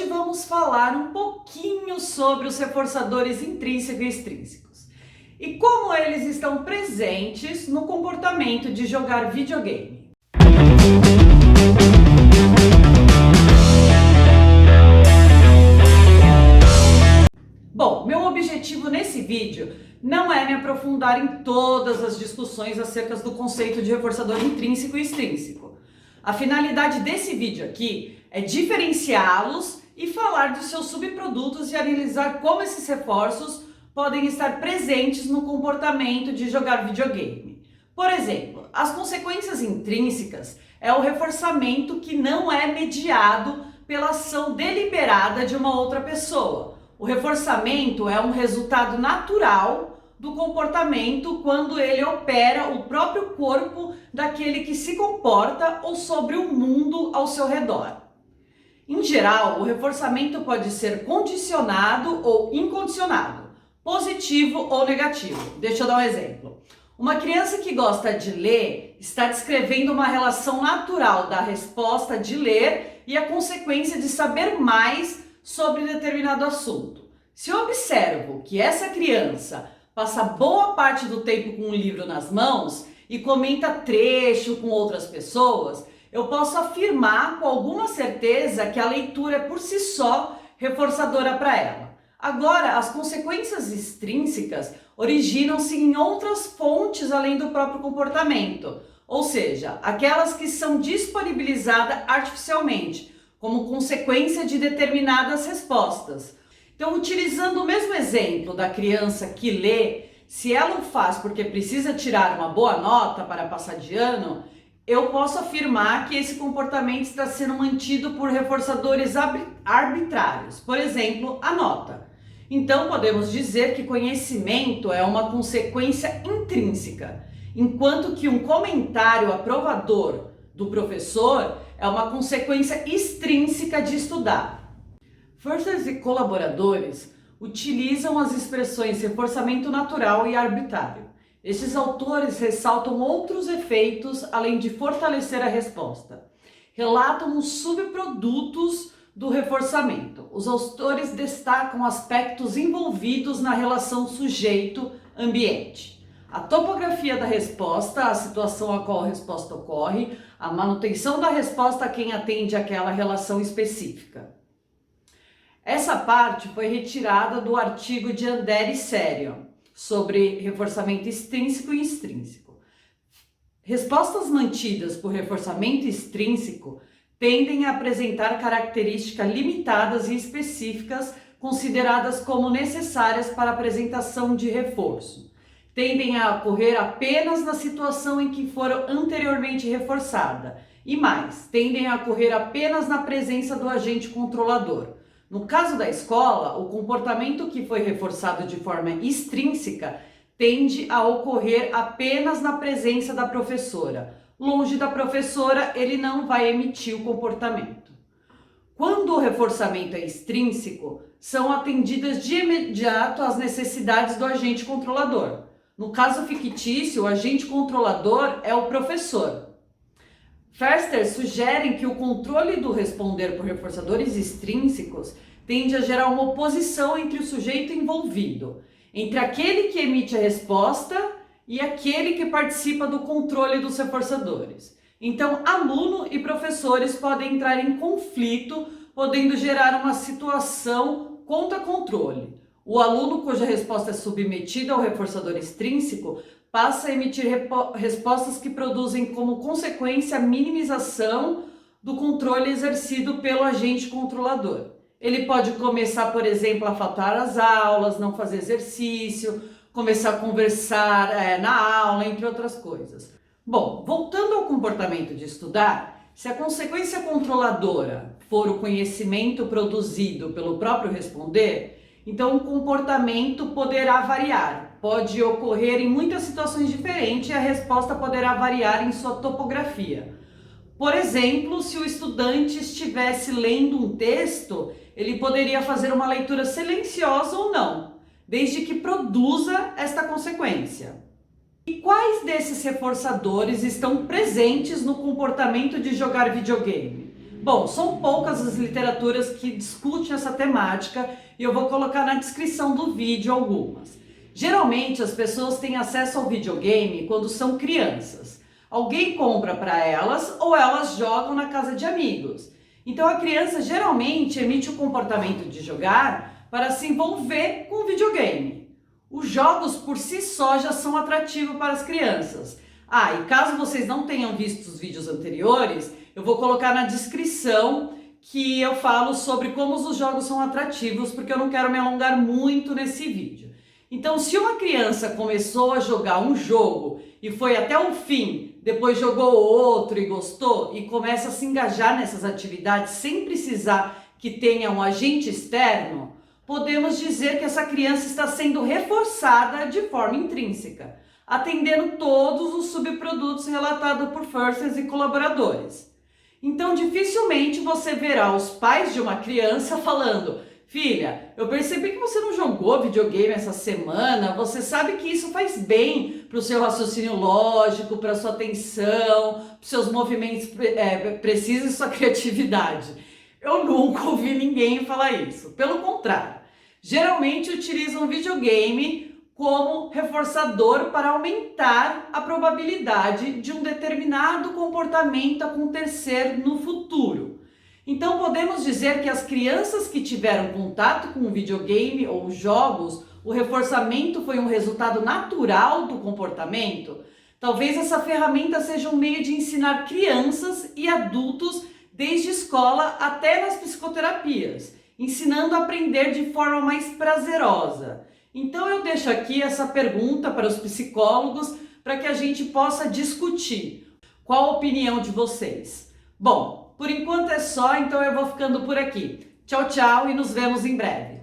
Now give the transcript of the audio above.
vamos falar um pouquinho sobre os reforçadores intrínsecos e extrínsecos e como eles estão presentes no comportamento de jogar videogame. Bom, meu objetivo nesse vídeo não é me aprofundar em todas as discussões acerca do conceito de reforçador intrínseco e extrínseco. A finalidade desse vídeo aqui é diferenciá-los e falar dos seus subprodutos e analisar como esses reforços podem estar presentes no comportamento de jogar videogame. Por exemplo, as consequências intrínsecas é o reforçamento que não é mediado pela ação deliberada de uma outra pessoa. O reforçamento é um resultado natural do comportamento quando ele opera o próprio corpo daquele que se comporta ou sobre o mundo ao seu redor. Em geral, o reforçamento pode ser condicionado ou incondicionado, positivo ou negativo. Deixa eu dar um exemplo. Uma criança que gosta de ler está descrevendo uma relação natural da resposta de ler e a consequência de saber mais sobre determinado assunto. Se eu observo que essa criança passa boa parte do tempo com um livro nas mãos e comenta trecho com outras pessoas, eu posso afirmar com alguma certeza que a leitura é por si só reforçadora para ela. Agora, as consequências extrínsecas originam-se em outras fontes além do próprio comportamento, ou seja, aquelas que são disponibilizadas artificialmente, como consequência de determinadas respostas. Então, utilizando o mesmo exemplo da criança que lê, se ela o faz porque precisa tirar uma boa nota para passar de ano, eu posso afirmar que esse comportamento está sendo mantido por reforçadores arbitrários, por exemplo, a nota. Então, podemos dizer que conhecimento é uma consequência intrínseca, enquanto que um comentário aprovador do professor é uma consequência extrínseca de estudar. Forsters e colaboradores utilizam as expressões reforçamento natural e arbitrário. Estes autores ressaltam outros efeitos além de fortalecer a resposta. Relatam os subprodutos do reforçamento. Os autores destacam aspectos envolvidos na relação sujeito-ambiente. A topografia da resposta, a situação a qual a resposta ocorre, a manutenção da resposta a quem atende àquela relação específica. Essa parte foi retirada do artigo de Andere e Serion sobre reforçamento extrínseco e extrínseco. Respostas mantidas por reforçamento extrínseco tendem a apresentar características limitadas e específicas consideradas como necessárias para a apresentação de reforço. Tendem a ocorrer apenas na situação em que foram anteriormente reforçadas e mais, tendem a ocorrer apenas na presença do agente controlador. No caso da escola, o comportamento que foi reforçado de forma extrínseca tende a ocorrer apenas na presença da professora. Longe da professora, ele não vai emitir o comportamento. Quando o reforçamento é extrínseco, são atendidas de imediato as necessidades do agente controlador. No caso fictício, o agente controlador é o professor. Forster sugerem que o controle do responder por reforçadores extrínsecos tende a gerar uma oposição entre o sujeito envolvido, entre aquele que emite a resposta e aquele que participa do controle dos reforçadores. Então, aluno e professores podem entrar em conflito, podendo gerar uma situação contra controle. O aluno cuja resposta é submetida ao reforçador extrínseco passa a emitir respostas que produzem como consequência a minimização do controle exercido pelo agente controlador. Ele pode começar, por exemplo, a faltar às aulas, não fazer exercício, começar a conversar na aula, entre outras coisas. Bom, voltando ao comportamento de estudar, se a consequência controladora for o conhecimento produzido pelo próprio responder, então o comportamento poderá variar. Pode ocorrer em muitas situações diferentes e a resposta poderá variar em sua topografia. Por exemplo, se o estudante estivesse lendo um texto, ele poderia fazer uma leitura silenciosa ou não, desde que produza esta consequência. E quais desses reforçadores estão presentes no comportamento de jogar videogame? Bom, são poucas as literaturas que discutem essa temática e eu vou colocar na descrição do vídeo algumas. Geralmente as pessoas têm acesso ao videogame quando são crianças. Alguém compra para elas ou elas jogam na casa de amigos. Então a criança geralmente emite o comportamento de jogar para se envolver com o videogame. Os jogos por si só já são atrativos para as crianças. E caso vocês não tenham visto os vídeos anteriores, eu vou colocar na descrição que eu falo sobre como os jogos são atrativos, porque eu não quero me alongar muito nesse vídeo. Então, se uma criança começou a jogar um jogo e foi até o fim, depois jogou outro e gostou, e começa a se engajar nessas atividades sem precisar que tenha um agente externo, podemos dizer que essa criança está sendo reforçada de forma intrínseca, atendendo todos os subprodutos relatados por Fursters e colaboradores. Então, dificilmente você verá os pais de uma criança falando: filha, eu percebi que você não jogou videogame essa semana, você sabe que isso faz bem para o seu raciocínio lógico, para a sua atenção, para os seus movimentos precisos e sua criatividade. Eu nunca ouvi ninguém falar isso. Pelo contrário, geralmente utilizam o videogame como reforçador para aumentar a probabilidade de um determinado comportamento acontecer no futuro. Então podemos dizer que as crianças que tiveram contato com o videogame ou jogos, o reforçamento foi um resultado natural do comportamento. Talvez essa ferramenta seja um meio de ensinar crianças e adultos desde escola até nas psicoterapias, ensinando a aprender de forma mais prazerosa. Então eu deixo aqui essa pergunta para os psicólogos para que a gente possa discutir. Qual a opinião de vocês? Bom, por enquanto é só, então eu vou ficando por aqui. Tchau, tchau e nos vemos em breve.